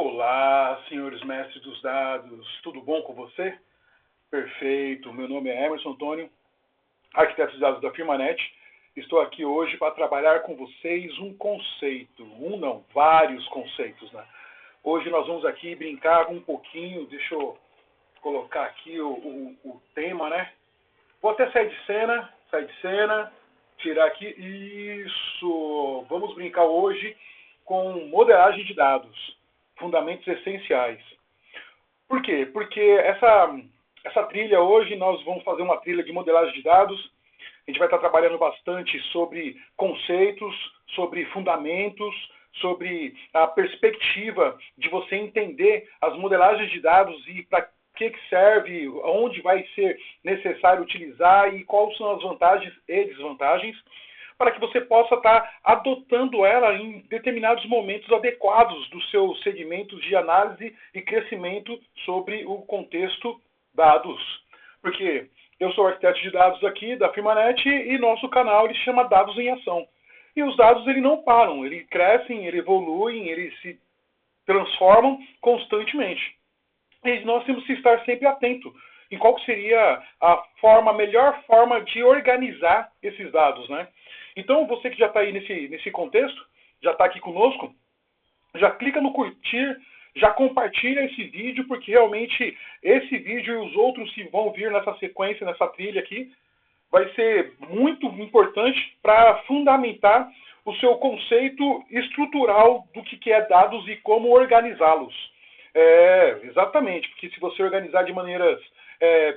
Olá, senhores mestres dos dados, tudo bom com você? Perfeito, meu nome é Emerson Antônio, arquiteto de dados da Firmanet. Estou aqui hoje para trabalhar com vocês um conceito, vários conceitos, né? Hoje nós vamos aqui brincar um pouquinho, deixa eu colocar aqui o tema, né? Vou até sair de cena, tirar aqui, isso, vamos brincar hoje com modelagem de dados, fundamentos essenciais. Por quê? Porque essa trilha hoje, nós vamos fazer uma trilha de modelagem de dados. A gente vai estar trabalhando bastante sobre conceitos, sobre fundamentos, sobre a perspectiva de você entender as modelagens de dados e para que serve, onde vai ser necessário utilizar e quais são as vantagens e desvantagens, para que você possa estar adotando ela em determinados momentos adequados dos seus segmentos de análise e crescimento sobre o contexto dados. Porque eu sou arquiteto de dados aqui da Firmanet e nosso canal ele se chama Dados em Ação. E os dados ele não param, eles crescem, eles evoluem, eles se transformam constantemente. E nós temos que estar sempre atento em qual seria a melhor forma de organizar esses dados, né? Então, você que já está aí nesse contexto, já está aqui conosco, já clica no curtir, já compartilha esse vídeo, porque realmente esse vídeo e os outros que vão vir nessa sequência, nessa trilha aqui, vai ser muito importante para fundamentar o seu conceito estrutural do que é dados e como organizá-los. Exatamente, porque se você organizar de maneiras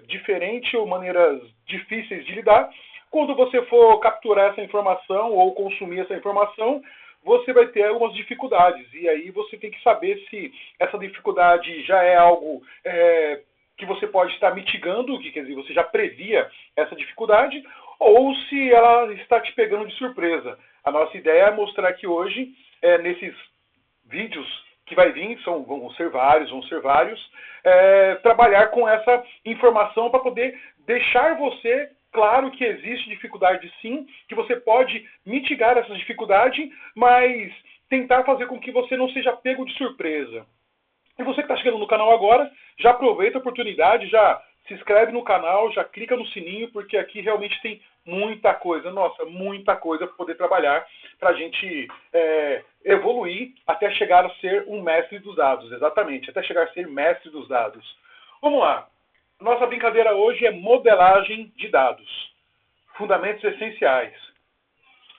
diferentes ou maneiras difíceis de lidar, quando você for capturar essa informação ou consumir essa informação, você vai ter algumas dificuldades. E aí você tem que saber se essa dificuldade já é algo que você pode estar mitigando, que quer dizer, você já previa essa dificuldade, ou se ela está te pegando de surpresa. A nossa ideia é mostrar aqui hoje, nesses vídeos que vai vir, vão ser vários, trabalhar com essa informação para poder deixar você claro que existe dificuldade sim, que você pode mitigar essa dificuldade, mas tentar fazer com que você não seja pego de surpresa. E você que está chegando no canal agora, já aproveita a oportunidade, já se inscreve no canal, já clica no sininho, porque aqui realmente tem muita coisa, muita coisa para poder trabalhar, para a gente evoluir até chegar a ser um mestre dos dados, exatamente, até chegar a ser mestre dos dados. Vamos lá. Nossa brincadeira hoje é modelagem de dados, fundamentos essenciais.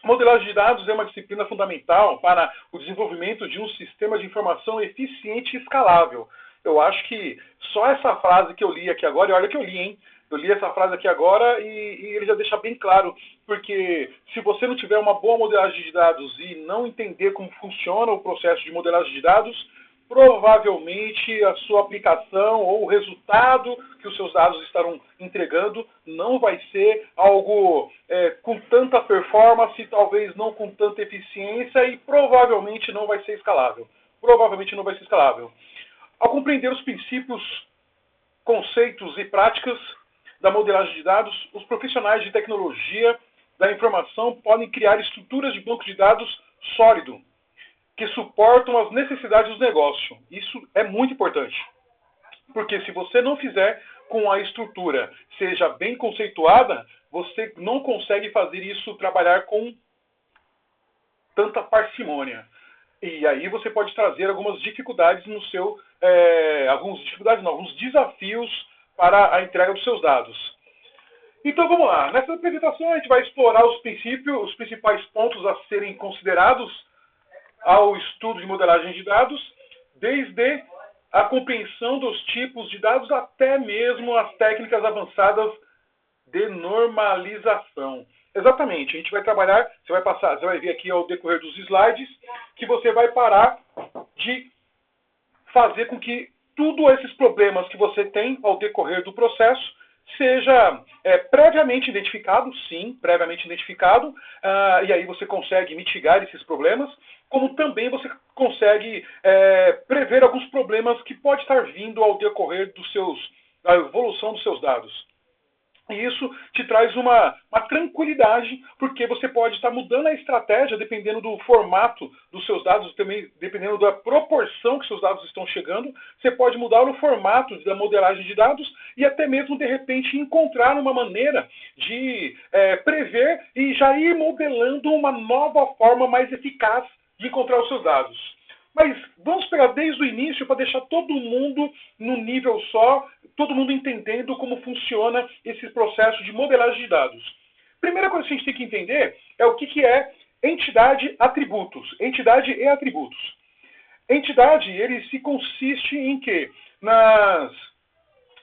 Modelagem de dados é uma disciplina fundamental para o desenvolvimento de um sistema de informação eficiente e escalável. Eu acho que só essa frase que eu li aqui agora, e olha que eu li, hein? Eu li essa frase aqui agora e ele já deixa bem claro, porque se você não tiver uma boa modelagem de dados e não entender como funciona o processo de modelagem de dados, provavelmente a sua aplicação ou o resultado que os seus dados estarão entregando não vai ser algo com tanta performance, talvez não com tanta eficiência e provavelmente não vai ser escalável. Ao compreender os princípios, conceitos e práticas da modelagem de dados, os profissionais de tecnologia da informação podem criar estruturas de banco de dados sólido, que suportam as necessidades do negócio. Isso é muito importante. Porque se você não fizer com a estrutura seja bem conceituada, você não consegue fazer isso trabalhar com tanta parcimônia. E aí você pode trazer algumas dificuldades no seu... alguns desafios para a entrega dos seus dados. Então vamos lá. Nessa apresentação a gente vai explorar os princípios, os principais pontos a serem considerados ao estudo de modelagem de dados, desde a compreensão dos tipos de dados até mesmo as técnicas avançadas de normalização. Exatamente, a gente vai trabalhar, você vai ver aqui ao decorrer dos slides, que você vai parar de fazer com que todos esses problemas que você tem ao decorrer do processo seja previamente identificado, sim, previamente identificado, e aí você consegue mitigar esses problemas, como também você consegue prever alguns problemas que pode estar vindo ao decorrer da evolução dos seus dados. E isso te traz uma tranquilidade, porque você pode estar mudando a estratégia dependendo do formato dos seus dados, também dependendo da proporção que seus dados estão chegando. Você pode mudar o formato da modelagem de dados e até mesmo, de repente, encontrar uma maneira de prever e já ir modelando uma nova forma mais eficaz de encontrar os seus dados. Mas vamos pegar desde o início para deixar todo mundo no nível só, todo mundo entendendo como funciona esse processo de modelagem de dados. Primeira coisa que a gente tem que entender é o que é entidade atributos. Entidade e atributos. Entidade, ele se consiste em que?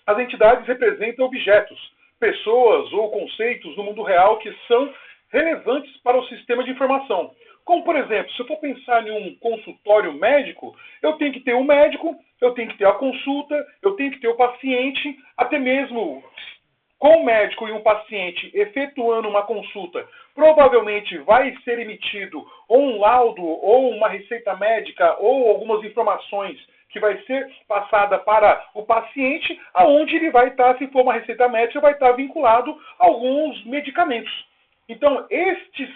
As entidades representam objetos, pessoas ou conceitos no mundo real que são relevantes para o sistema de informação. Como, por exemplo, se eu for pensar em um consultório médico, eu tenho que ter um médico, eu tenho que ter a consulta, eu tenho que ter o paciente, até mesmo com o médico e um paciente efetuando uma consulta, provavelmente vai ser emitido ou um laudo, ou uma receita médica, ou algumas informações que vai ser passada para o paciente, aonde ele vai estar, se for uma receita médica, vai estar vinculado a alguns medicamentos. Então, estes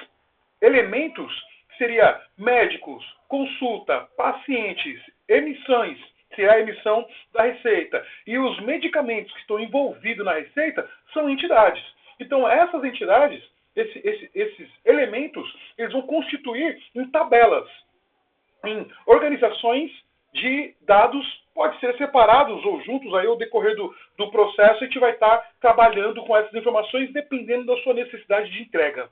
elementos seria médicos, consulta, pacientes, emissões, que é a emissão da receita, e os medicamentos que estão envolvidos na receita são entidades. Então, essas entidades, esses elementos, eles vão constituir em tabelas, em organizações de dados, pode ser separados ou juntos aí ao decorrer do processo, a gente vai estar trabalhando com essas informações dependendo da sua necessidade de entrega.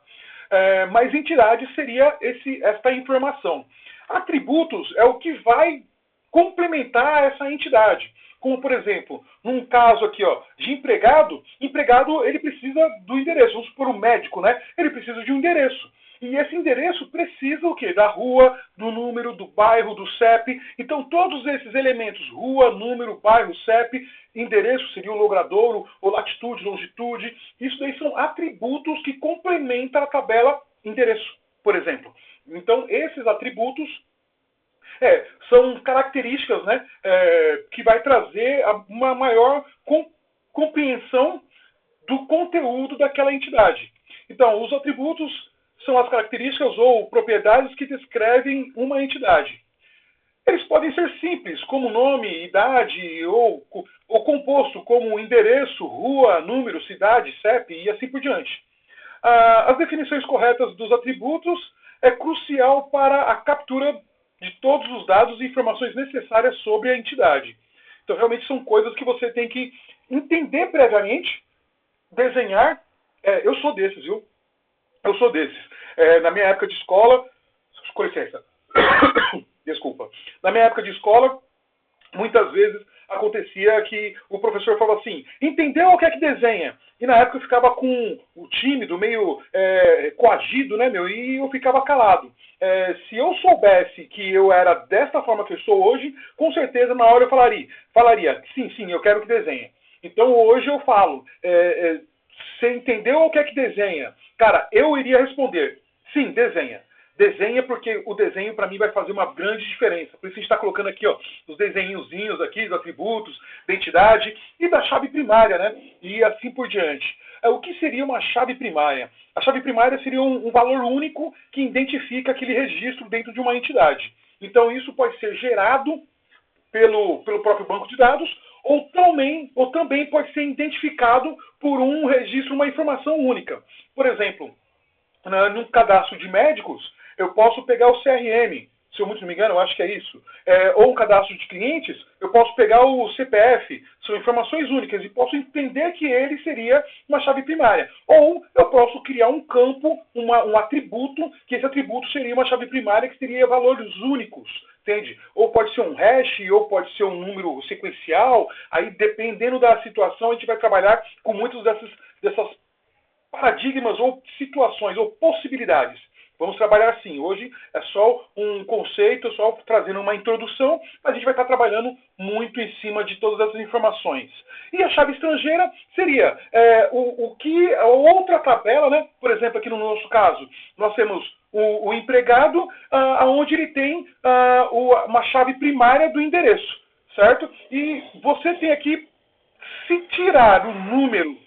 Mas entidade seria esta informação. Atributos é o que vai complementar essa entidade. Como, por exemplo, num caso aqui de empregado ele precisa do endereço. Vamos supor um médico, né? Ele precisa de um endereço. E esse endereço precisa o quê? Da rua, do número, do bairro, do CEP. Então, todos esses elementos, rua, número, bairro, CEP, endereço seria o logradouro, ou latitude, longitude. Isso daí são atributos que complementam a tabela endereço, por exemplo. Então, esses atributos são características, né, que vai trazer uma maior compreensão do conteúdo daquela entidade. Então, os atributos são as características ou propriedades que descrevem uma entidade. Eles podem ser simples, como nome, idade, ou composto, como endereço, rua, número, cidade, CEP e assim por diante. As definições corretas dos atributos é crucial para a captura de todos os dados e informações necessárias sobre a entidade. Então, realmente são coisas que você tem que entender previamente, desenhar. Eu sou desses, viu? Eu sou desses. Na minha época de escola... Com licença. Desculpa. Na minha época de escola, muitas vezes acontecia que o professor falava assim, entendeu o que é que desenha? E na época eu ficava com o tímido, meio coagido, né, meu? E eu ficava calado. Se eu soubesse que eu era dessa forma que eu sou hoje, com certeza na hora eu falaria sim, eu quero que desenhe. Então hoje eu falo, você entendeu o que é que desenha? Cara, eu iria responder, sim, desenha. Desenha porque o desenho para mim vai fazer uma grande diferença. Por isso a gente está colocando aqui os desenhozinhos aqui, dos atributos, da entidade e da chave primária, né? E assim por diante. O que seria uma chave primária? A chave primária seria um valor único que identifica aquele registro dentro de uma entidade. Então isso pode ser gerado pelo próprio banco de dados ou também pode ser identificado por um registro, uma informação única. Por exemplo, num cadastro de médicos, eu posso pegar o CRM, se eu muito não me engano, eu acho que é isso. Ou um cadastro de clientes, eu posso pegar o CPF, são informações únicas, e posso entender que ele seria uma chave primária. Ou eu posso criar um campo, um atributo, que esse atributo seria uma chave primária que teria valores únicos. Entende? Ou pode ser um hash, ou pode ser um número sequencial. Aí, dependendo da situação, a gente vai trabalhar com muitos dessas paradigmas ou situações ou possibilidades. Vamos trabalhar assim. Hoje é só um conceito, só trazendo uma introdução, mas a gente vai estar trabalhando muito em cima de todas essas informações. E a chave estrangeira seria a outra tabela, né? Por exemplo, aqui no nosso caso, nós temos o empregado, onde ele tem uma chave primária do endereço, certo? E você tem aqui, se tirar o número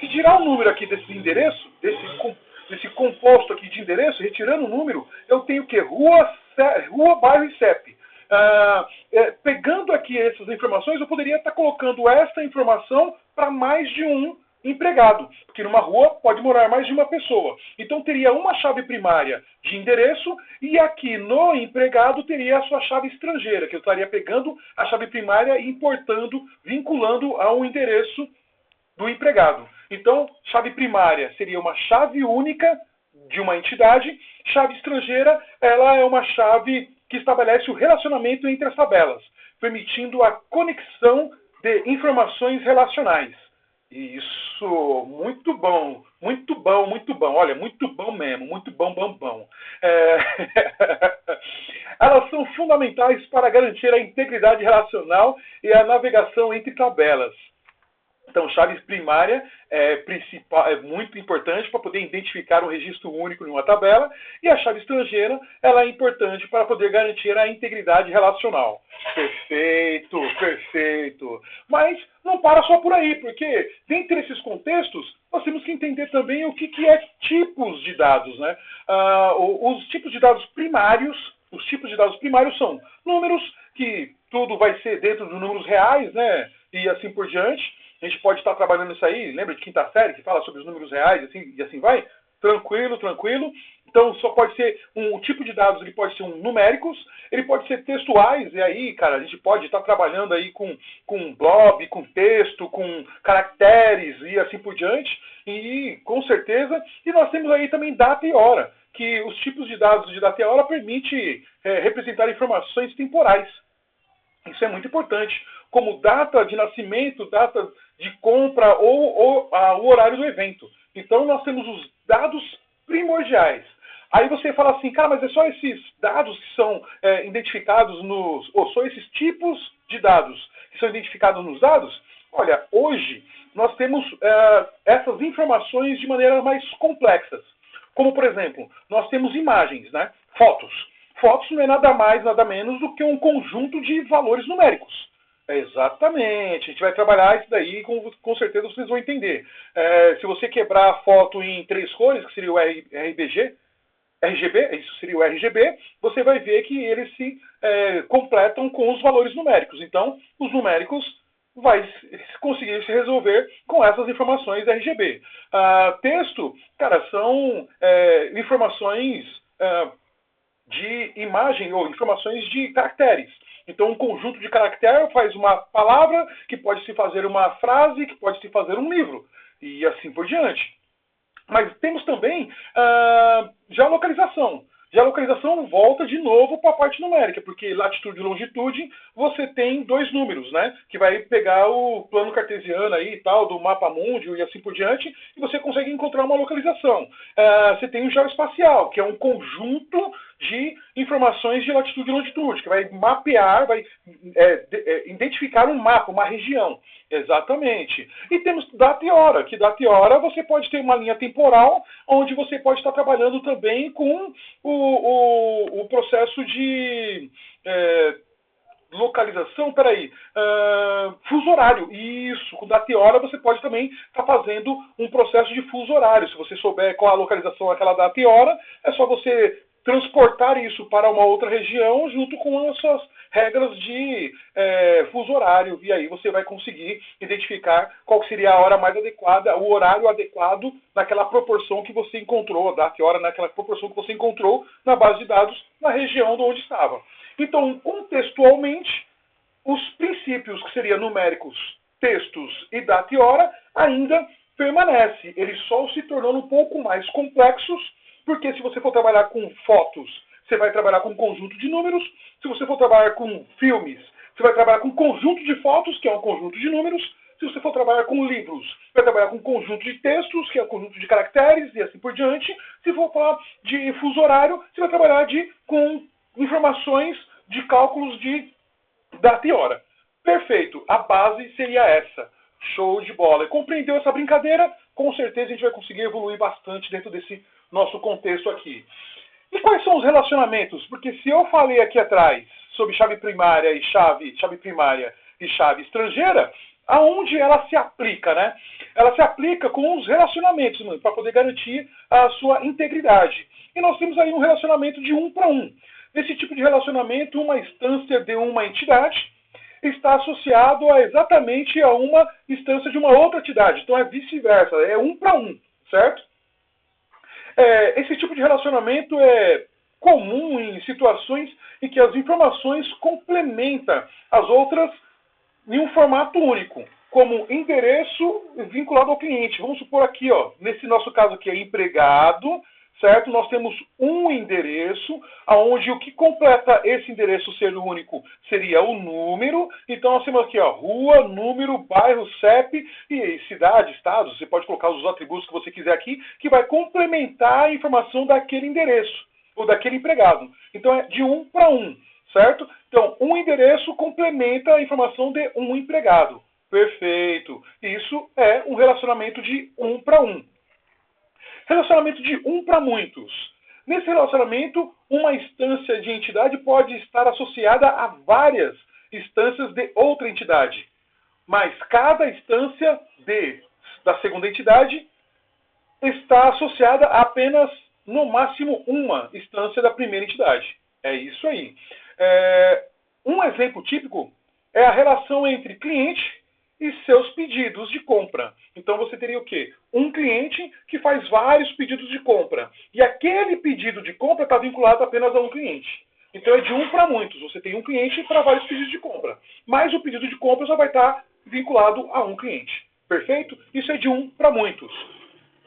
Se tirar o número aqui desse endereço, desse composto aqui de endereço, retirando o número, eu tenho o quê? Rua, bairro e CEP. Pegando aqui essas informações, eu poderia estar colocando essa informação para mais de um empregado, porque numa rua pode morar mais de uma pessoa. Então teria uma chave primária de endereço e aqui no empregado teria a sua chave estrangeira, que eu estaria pegando a chave primária e importando, vinculando ao endereço do empregado. Então, chave primária seria uma chave única de uma entidade, chave estrangeira, ela é uma chave que estabelece o relacionamento entre as tabelas, permitindo a conexão de informações relacionais. Isso, muito bom, muito bom, muito bom. Olha, muito bom mesmo, muito bom, bom, bom. Elas são fundamentais para garantir a integridade relacional e a navegação entre tabelas. Então, chave primária é muito importante para poder identificar um registro único em uma tabela, e a chave estrangeira ela é importante para poder garantir a integridade relacional. Perfeito, perfeito. Mas não para só por aí, porque dentre esses contextos, nós temos que entender também o que é tipos de dados, né? Os tipos de dados primários, são números, que tudo vai ser dentro dos números reais, né? E assim por diante. A gente pode estar trabalhando isso aí, lembra de quinta série, que fala sobre os números reais e assim vai? Tranquilo, tranquilo. Então, só pode ser um tipo de dados, ele pode ser numéricos, ele pode ser textuais, e aí, cara, a gente pode estar trabalhando aí com blob, com texto, com caracteres e assim por diante, e com certeza. E nós temos aí também data e hora, que os tipos de dados de data e hora permite representar informações temporais. Isso é muito importante, como data de nascimento, data de compra ou o horário do evento. Então, nós temos os dados primordiais. Aí você fala assim, cara, mas é só esses dados que são identificados ou só esses tipos de dados que são identificados nos dados? Olha, hoje nós temos essas informações de maneira mais complexas. Como, por exemplo, nós temos imagens, né? Fotos. Fotos não é nada mais, nada menos do que um conjunto de valores numéricos. Exatamente. A gente vai trabalhar isso daí, com certeza vocês vão entender. Se você quebrar a foto em 3 cores, que seria o RGB, isso seria o RGB, você vai ver que eles se completam com os valores numéricos. Então, os numéricos vai conseguir se resolver com essas informações RGB. Texto, cara, são informações de imagem ou informações de caracteres. Então, um conjunto de caracteres faz uma palavra, que pode se fazer uma frase, que pode se fazer um livro, e assim por diante. Mas temos também geolocalização. Geolocalização volta de novo para a parte numérica, porque latitude e longitude você tem 2 números, né? Que vai pegar o plano cartesiano aí e tal, do mapa mundial e assim por diante, e você consegue encontrar uma localização. Você tem o geoespacial, que é um conjunto de informações de latitude e longitude, que vai mapear, vai identificar um mapa, uma região. Exatamente. E temos data e hora, que data e hora você pode ter uma linha temporal, onde você pode estar trabalhando também com o processo de localização, fuso horário. Isso, com data e hora você pode também estar fazendo um processo de fuso horário. Se você souber qual a localização daquela data e hora, é só você transportar isso para uma outra região junto com as suas regras de fuso horário, e aí você vai conseguir identificar qual seria a hora mais adequada, o horário adequado naquela proporção que você encontrou, a data e hora naquela proporção que você encontrou na base de dados na região de onde estava. Então, contextualmente, os princípios que seriam numéricos, textos e data e hora ainda permanecem. Eles só se tornando um pouco mais complexos, porque se você for trabalhar com fotos, você vai trabalhar com um conjunto de números. Se você for trabalhar com filmes, você vai trabalhar com um conjunto de fotos, que é um conjunto de números. Se você for trabalhar com livros, você vai trabalhar com um conjunto de textos, que é um conjunto de caracteres, e assim por diante. Se for falar de fuso horário, você vai trabalhar com informações de cálculos de data e hora. Perfeito. A base seria essa. Show de bola. E compreendeu essa brincadeira? Com certeza a gente vai conseguir evoluir bastante dentro desse nosso contexto aqui. E quais são os relacionamentos? Porque se eu falei aqui atrás sobre chave primária e chave primária e chave estrangeira, Aonde ela se aplica, né? Ela se aplica com os relacionamentos, para poder garantir a sua integridade. E nós temos aí um relacionamento de 1 para 1. Nesse tipo de relacionamento, uma instância de uma entidade está associado exatamente a uma instância de uma outra entidade. Então é vice-versa, é 1 para 1, certo? Esse tipo de relacionamento é comum em situações em que as informações complementam as outras em um formato único, como endereço vinculado ao cliente. Vamos supor aqui, nesse nosso caso aqui é empregado, certo? Nós temos um endereço, onde o que completa esse endereço ser único seria o número. Então nós temos aqui, rua, número, bairro, CEP e cidade, estado. Você pode colocar os atributos que você quiser aqui, que vai complementar a informação daquele endereço, ou daquele empregado. Então é de 1 para 1, certo? Então, um endereço complementa a informação de um empregado. Perfeito. Isso é um relacionamento de 1 para 1. Relacionamento de 1 para muitos. Nesse relacionamento, uma instância de entidade pode estar associada a várias instâncias de outra entidade. Mas cada instância da segunda entidade está associada a apenas, no máximo, uma instância da primeira entidade. É isso aí. Um exemplo típico é a relação entre cliente e seus pedidos de compra. Então você teria o quê? Um cliente que faz vários pedidos de compra. E aquele pedido de compra está vinculado apenas a um cliente. Então é de 1 para muitos. Você tem um cliente para vários pedidos de compra. Mas o pedido de compra só vai estar vinculado a um cliente. Perfeito? Isso é de 1 para muitos.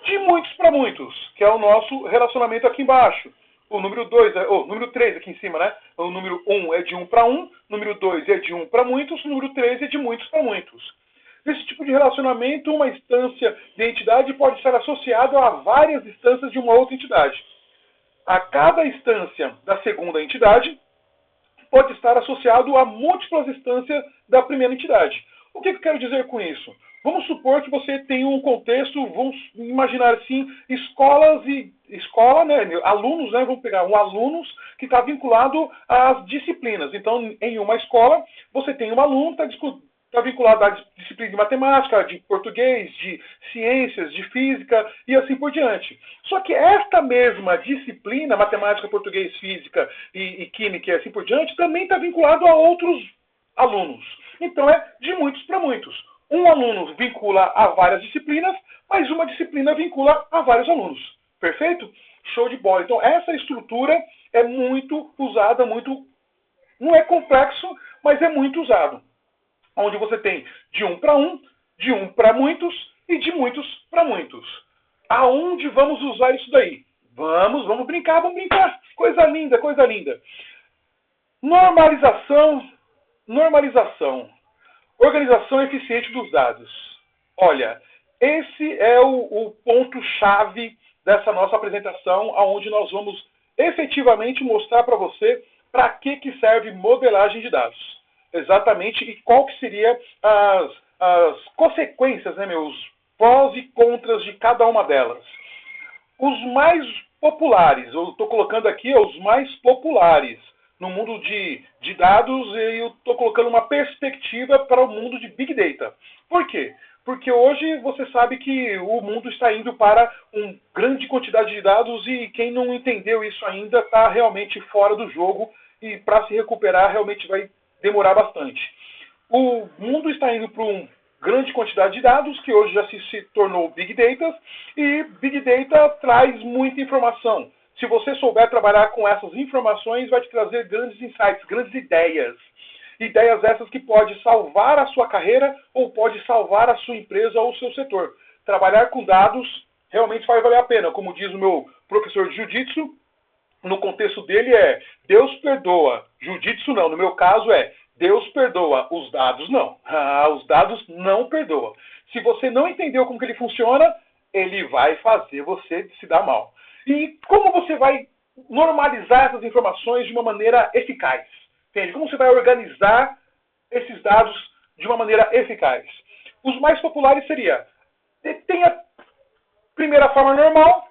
De muitos para muitos, que é o nosso relacionamento aqui embaixo. O número 2, o número 3 aqui em cima, né? O número 1 é de 1 para 1, número 2 é de 1 para muitos, o número 3 é de muitos para muitos. Nesse tipo de relacionamento, uma instância de entidade pode estar associada a várias instâncias de uma outra entidade. A cada instância da segunda entidade pode estar associado a múltiplas instâncias da primeira entidade. O que eu quero dizer com isso? Vamos supor que você tem um contexto, vamos imaginar assim, alunos, né? Vamos pegar alunos que está vinculado às disciplinas. Então, em uma escola, você tem um aluno que está vinculado à disciplina de matemática, de português, de ciências, de física e assim por diante. Só que esta mesma disciplina, matemática, português, física e química e assim por diante, também está vinculado a outros alunos. Então é de muitos para muitos. Um aluno vincula a várias disciplinas, mas uma disciplina vincula a vários alunos. Perfeito? Show de bola. Então essa estrutura é muito usada, não é complexo, mas é muito usado. Onde você tem de 1 para 1, de 1 para muitos e de muitos para muitos. Aonde vamos usar isso daí? Vamos brincar. Coisa linda, coisa linda. Normalização. Organização eficiente dos dados. Olha, esse é o ponto-chave dessa nossa apresentação, onde nós vamos efetivamente mostrar para você para que serve modelagem de dados. Exatamente, e qual que seria as consequências, né, os prós e contras de cada uma delas. Os mais populares, eu estou colocando aqui os mais populares no mundo de dados, e eu estou colocando uma perspectiva para o mundo de Big Data. Por quê? Porque hoje você sabe que o mundo está indo para uma grande quantidade de dados e quem não entendeu isso ainda está realmente fora do jogo e para se recuperar realmente vai demorar bastante. O mundo está indo para uma grande quantidade de dados que hoje já se tornou Big Data e Big Data traz muita informação. Se você souber trabalhar com essas informações, vai te trazer grandes insights, grandes ideias. Ideias essas que pode salvar a sua carreira ou pode salvar a sua empresa ou o seu setor. Trabalhar com dados realmente vai valer a pena. Como diz o meu professor de jiu-jitsu, no contexto dele é Deus perdoa. Jiu-jitsu não, no meu caso é Deus perdoa, os dados não. Os dados não perdoam. Se você não entendeu como que ele funciona, ele vai fazer você se dar mal. E como você vai normalizar essas informações de uma maneira eficaz? Entende? Como você vai organizar esses dados de uma maneira eficaz? Os mais populares seria, tem a primeira forma normal,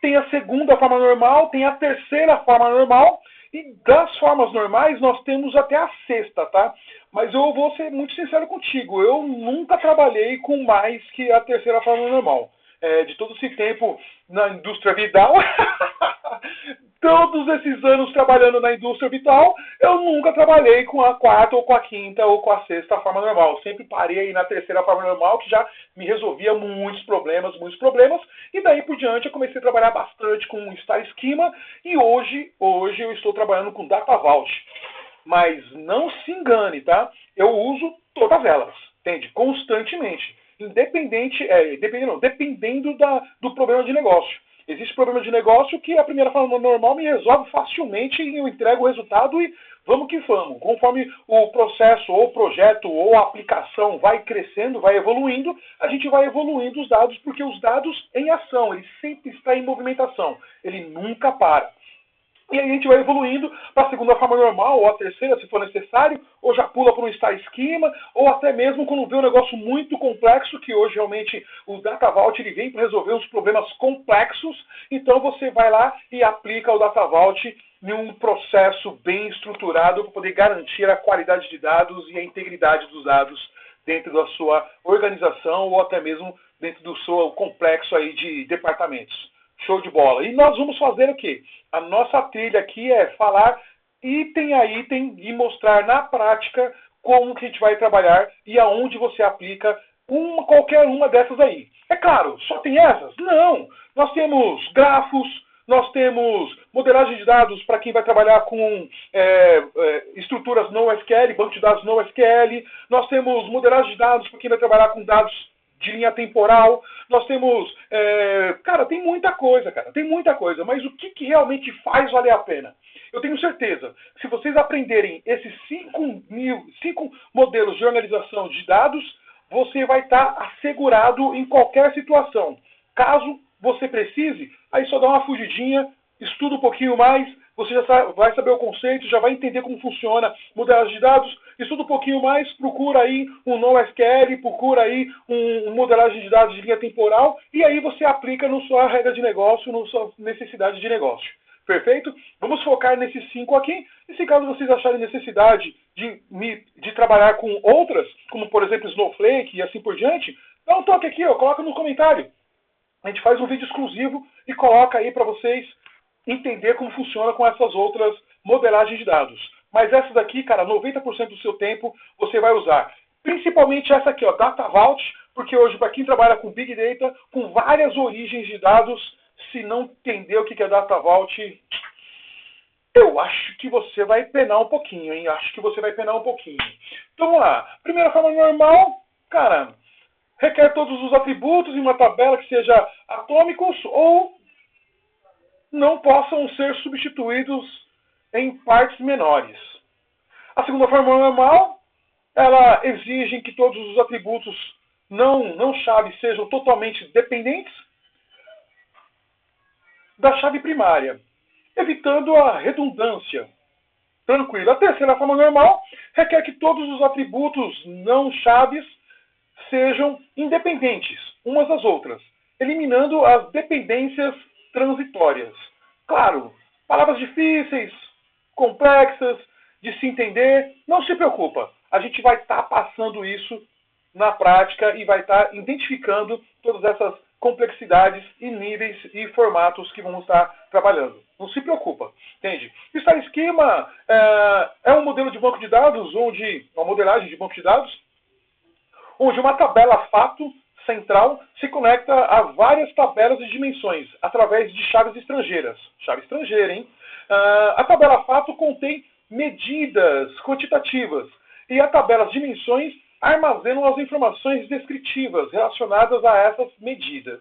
tem a segunda forma normal, tem a terceira forma normal, e das formas normais nós temos até a sexta, tá? Mas eu vou ser muito sincero contigo, eu nunca trabalhei com mais que a terceira forma normal. De todo esse tempo na indústria vital, todos esses anos trabalhando na indústria vital, eu nunca trabalhei com a quarta ou com a quinta ou com a sexta forma normal. Sempre parei aí na terceira forma normal, que já me resolvia muitos problemas, e daí por diante eu comecei a trabalhar bastante com Star Schema, e hoje eu estou trabalhando com Data Vault. Mas não se engane, tá? Eu uso todas elas, entende? Constantemente. Dependendo do problema de negócio. Existe problema de negócio que a primeira forma normal me resolve facilmente e eu entrego o resultado e vamos que vamos. Conforme o processo, ou o projeto, ou a aplicação vai crescendo, vai evoluindo, a gente vai evoluindo os dados, porque os dados em ação, ele sempre está em movimentação. Ele nunca para. E aí a gente vai evoluindo para a segunda forma normal, ou a terceira, se for necessário, ou já pula para um Star Schema, ou até mesmo quando vê um negócio muito complexo, que hoje realmente o Data Vault ele vem para resolver uns problemas complexos, então você vai lá e aplica o Data Vault em um processo bem estruturado para poder garantir a qualidade de dados e a integridade dos dados dentro da sua organização ou até mesmo dentro do seu complexo aí de departamentos. Show de bola. E nós vamos fazer o quê? A nossa trilha aqui é falar item a item e mostrar na prática como que a gente vai trabalhar e aonde você aplica qualquer uma dessas aí. É claro, só tem essas? Não. Nós temos grafos, nós temos modelagem de dados para quem vai trabalhar com estruturas NoSQL, banco de dados NoSQL, nós temos modelagem de dados para quem vai trabalhar com dados de linha temporal, nós temos... tem muita coisa, mas o que realmente faz valer a pena? Eu tenho certeza, se vocês aprenderem esses 5 modelos de organização de dados, você vai estar assegurado em qualquer situação. Caso você precise, aí só dá uma fugidinha, estuda um pouquinho mais, você já vai saber o conceito, já vai entender como funciona modelagem de dados, estuda um pouquinho mais, procura aí um NoSQL, procura aí um modelagem de dados de linha temporal, e aí você aplica na sua regra de negócio, na sua necessidade de negócio. Perfeito? Vamos focar nesses 5 aqui, e se caso vocês acharem necessidade de trabalhar com outras, como por exemplo Snowflake e assim por diante, dá um toque aqui, coloca no comentário. A gente faz um vídeo exclusivo e coloca aí para vocês entender como funciona com essas outras modelagens de dados. Mas essa daqui, cara, 90% do seu tempo você vai usar. Principalmente essa aqui, Data Vault, porque hoje para quem trabalha com Big Data, com várias origens de dados, se não entender o que é Data Vault, eu acho que você vai penar um pouquinho, hein? Então vamos lá. Primeira forma normal, cara, requer todos os atributos em uma tabela que seja atômicos ou não possam ser substituídos em partes menores. A segunda forma normal, ela exige que todos os atributos não chave sejam totalmente dependentes da chave primária, evitando a redundância. Tranquilo. A terceira forma normal requer que todos os atributos não chaves sejam independentes umas das outras, eliminando as dependências transitórias. Claro, palavras difíceis, complexas, de se entender, não se preocupa. A gente vai estar passando isso na prática e vai estar identificando todas essas complexidades e níveis e formatos que vamos estar trabalhando. Não se preocupa, entende? Star Schema é um modelo de banco de dados, uma modelagem de banco de dados, onde uma tabela fato central se conecta a várias tabelas de dimensões através de chaves estrangeiras. Chave estrangeira, hein? A tabela fato contém medidas quantitativas e a tabela de dimensões armazenam as informações descritivas relacionadas a essas medidas.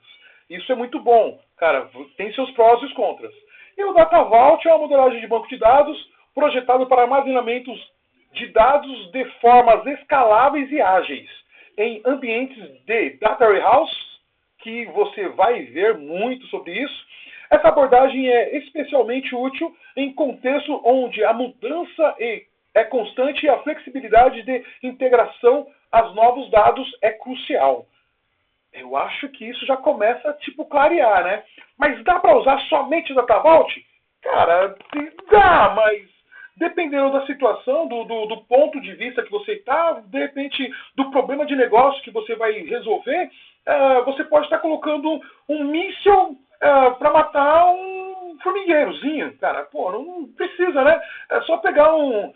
Isso é muito bom, cara, tem seus prós e os contras. E o Data Vault é uma modelagem de banco de dados projetado para armazenamentos de dados de formas escaláveis e ágeis em ambientes de Data Warehouse, que você vai ver muito sobre isso. Essa abordagem é especialmente útil em contexto onde a mudança é constante e a flexibilidade de integração aos novos dados é crucial. Eu acho que isso já começa a clarear, né? Mas dá para usar somente o Data Vault? Cara, dá, mas dependendo da situação, do ponto de vista que você está, de repente, do problema de negócio que você vai resolver, você pode estar colocando um míssil para matar um formigueirozinho, cara. Pô, não precisa, né? É só pegar um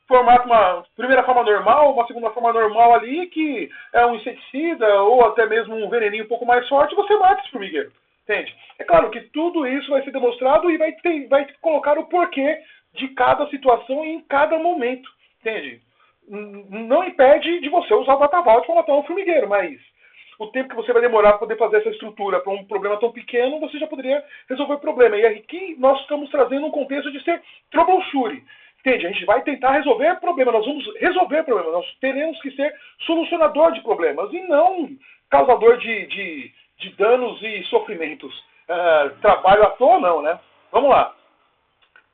formato, uma primeira forma normal, uma segunda forma normal ali, que é um inseticida ou até mesmo um veneninho um pouco mais forte, você mata esse formigueiro. Entende? É claro que tudo isso vai ser demonstrado e vai colocar o porquê de cada situação em cada momento. Entende? Não impede de você usar o Data Vault para matar um formigueiro, mas o tempo que você vai demorar para poder fazer essa estrutura para um problema tão pequeno, você já poderia resolver o problema. E aqui nós estamos trazendo um contexto de ser troubleshooting. Entende? A gente vai tentar resolver problema, nós vamos resolver problema, nós teremos que ser solucionador de problemas e não causador de danos e sofrimentos. Trabalho à toa não, né? Vamos lá.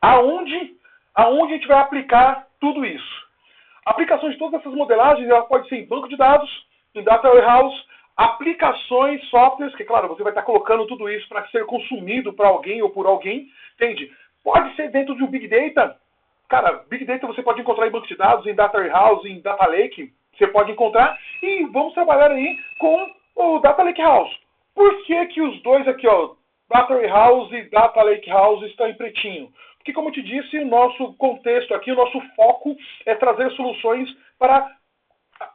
Aonde a gente vai aplicar tudo isso? A aplicação de todas essas modelagens, ela pode ser em banco de dados, em data warehouse, aplicações, softwares, que claro, você vai estar colocando tudo isso para ser consumido para alguém ou por alguém, entende? Pode ser dentro de um Big Data. Cara, Big Data você pode encontrar em banco de dados, em Data Warehouse, em Data Lake, você pode encontrar, e vamos trabalhar aí com o Data Lake House. Por que os dois aqui, ó, Data Warehouse e Data Lake House estão em pretinho? Porque, como eu te disse, o nosso contexto aqui, o nosso foco é trazer soluções para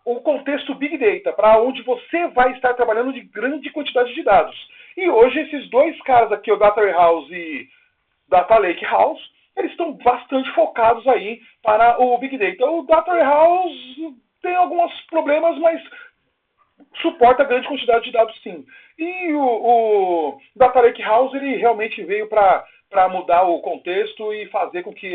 o contexto Big Data, para onde você vai estar trabalhando de grande quantidade de dados. E hoje esses dois caras aqui, o Data Warehouse e Data Lake House, eles estão bastante focados aí para o Big Data. O Data Warehouse tem alguns problemas, mas suporta grande quantidade de dados sim. E o Data Lake House, ele realmente veio para mudar o contexto e fazer com que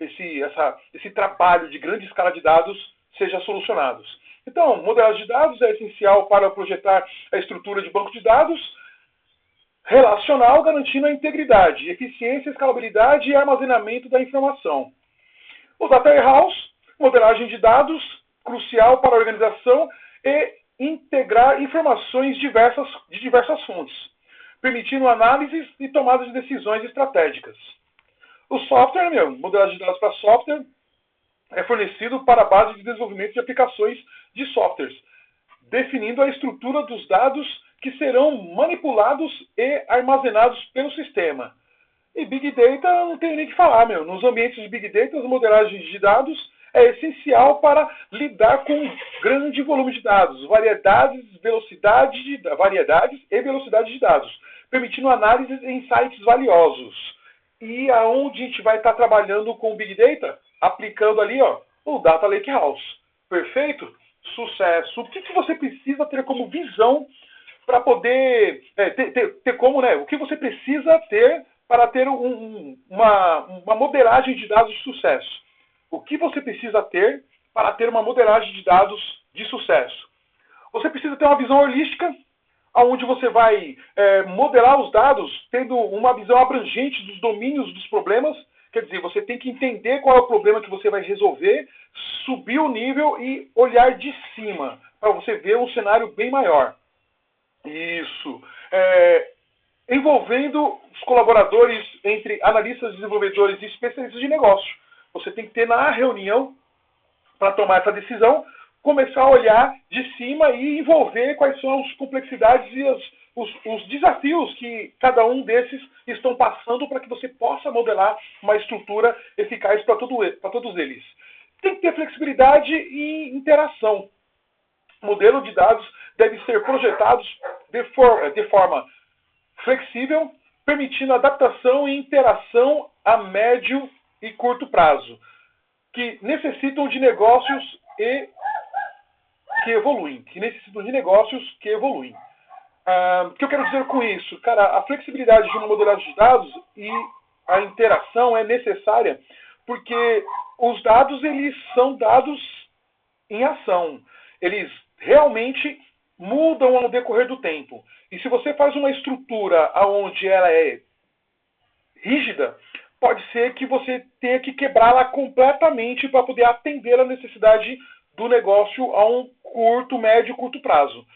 esse trabalho de grande escala de dados seja solucionado. Então, modelagem de dados é essencial para projetar a estrutura de banco de dados relacional, garantindo a integridade, eficiência, escalabilidade e armazenamento da informação. O Data Warehouse, modelagem de dados, crucial para a organização e integrar informações de diversas fontes, permitindo análises e tomada de decisões estratégicas. O software, modelagem de dados para software, é fornecido para a base de desenvolvimento de aplicações de softwares, definindo a estrutura dos dados que serão manipulados e armazenados pelo sistema. E Big Data não tem nem o que falar, Nos ambientes de Big Data, as modelagens de dados é essencial para lidar com grande volume de dados, variedades e velocidade de dados, permitindo análises e insights valiosos. E aonde a gente vai estar trabalhando com o Big Data? Aplicando ali, ó, o Data Lake House. Perfeito? Sucesso. O que você precisa ter como visão para poder ter como, né? O que você precisa ter para ter uma modelagem de dados de sucesso? O que você precisa ter para ter uma modelagem de dados de sucesso? Você precisa ter uma visão holística, onde você vai modelar os dados tendo uma visão abrangente dos domínios dos problemas. Quer dizer, você tem que entender qual é o problema que você vai resolver, subir o nível e olhar de cima, para você ver um cenário bem maior. Isso. Envolvendo os colaboradores entre analistas, desenvolvedores e especialistas de negócio. Você tem que ter na reunião, para tomar essa decisão, começar a olhar de cima e envolver quais são as complexidades e os desafios que cada um desses estão passando para que você possa modelar uma estrutura eficaz para todos eles. Tem que ter flexibilidade e interação. O modelo de dados deve ser projetados de forma flexível, permitindo adaptação e interação a médio e curto prazo, que necessitam de negócios que evoluem. O que eu quero dizer com isso? Cara, a flexibilidade de uma modelagem de dados e a interação é necessária porque os dados, eles são dados em ação. Eles realmente mudam ao decorrer do tempo. E se você faz uma estrutura onde ela é rígida, pode ser que você tenha que quebrá-la completamente para poder atender a necessidade do negócio a um curto, médio e curto prazo.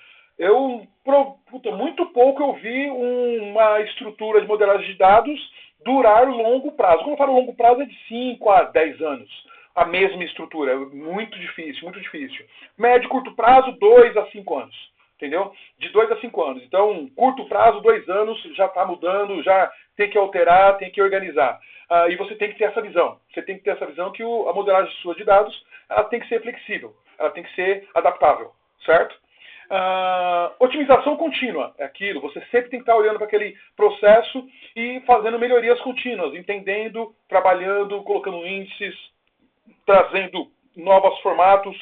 Muito pouco eu vi uma estrutura de modelagem de dados durar longo prazo. Quando eu falo longo prazo, é de 5 a 10 anos. A mesma estrutura. Muito difícil, muito difícil. Médio e curto prazo, 2 a 5 anos. Entendeu? De 2 a 5 anos. Então, curto prazo, 2 anos, já está mudando, já tem que alterar, tem que organizar. E você tem que ter essa visão. Você tem que ter essa visão que a modelagem sua de dados ela tem que ser flexível, ela tem que ser adaptável, certo? Otimização contínua é aquilo. Você sempre tem que estar olhando para aquele processo e fazendo melhorias contínuas, entendendo, trabalhando, colocando índices, trazendo novos formatos,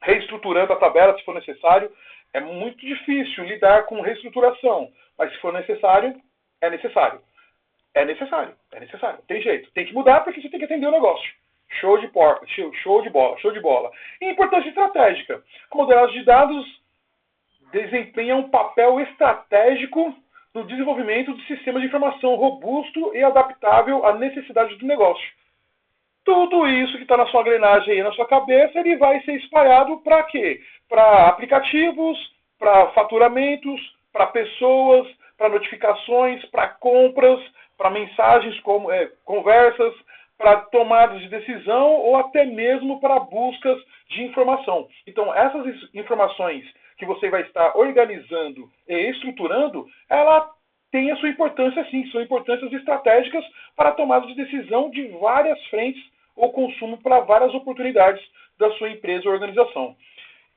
reestruturando a tabela se for necessário. É muito difícil lidar com reestruturação, mas se for necessário, é necessário. É necessário, é necessário. Tem jeito. Tem que mudar porque você tem que atender o negócio. Show de bola, show de bola. E importância estratégica. A modelagem de dados desempenha um papel estratégico no desenvolvimento de sistemas de informação robusto e adaptável à necessidade do negócio. Tudo isso que está na sua engrenagem aí, na sua cabeça, ele vai ser espalhado para quê? Para aplicativos, para faturamentos, para pessoas, para notificações, para compras, para mensagens, conversas, para tomadas de decisão ou até mesmo para buscas de informação. Então, essas informações que você vai estar organizando e estruturando, ela tem a sua importância sim, são importâncias estratégicas para a tomada de decisão de várias frentes ou consumo para várias oportunidades da sua empresa ou organização.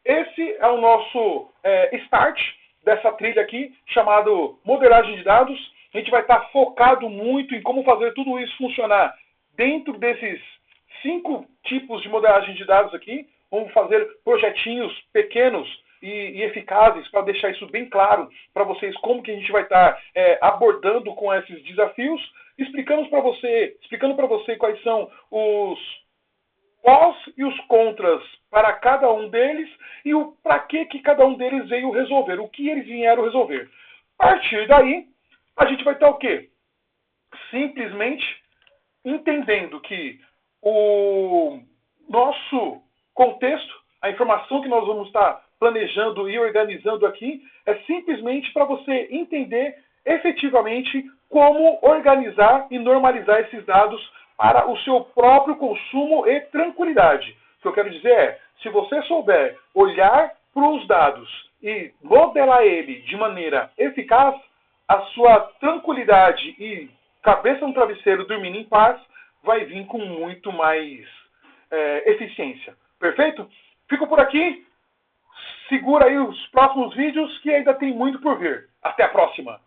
Esse é o nosso start dessa trilha aqui, chamado modelagem de dados. A gente vai estar focado muito em como fazer tudo isso funcionar dentro desses 5 tipos de modelagem de dados aqui. Vamos fazer projetinhos pequenos e eficazes para deixar isso bem claro para vocês como que a gente vai estar abordando com esses desafios, explicando para você quais são os pós e os contras para cada um deles e o para que cada um deles veio resolver, o que eles vieram resolver. A partir daí, a gente vai estar o quê? Simplesmente entendendo que o nosso contexto, a informação que nós vamos estar planejando e organizando aqui, é simplesmente para você entender efetivamente como organizar e normalizar esses dados para o seu próprio consumo e tranquilidade. O que eu quero dizer é, se você souber olhar para os dados e modelar ele de maneira eficaz, a sua tranquilidade e cabeça no travesseiro dormindo em paz vai vir com muito mais eficiência. Perfeito? Fico por aqui. Segura aí os próximos vídeos que ainda tem muito por vir. Até a próxima!